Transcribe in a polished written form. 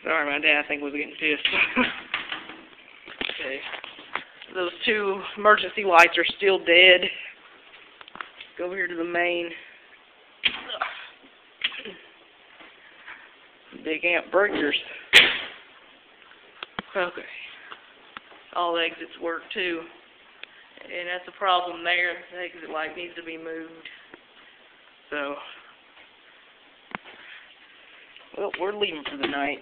Sorry, my dad, I think, was getting pissed. Okay. Those two emergency lights are still dead. Go over here to the main. Big amp breakers. Okay. All the exits work too. And that's the problem there. The exit light needs to be moved. So, well, we're leaving for the night.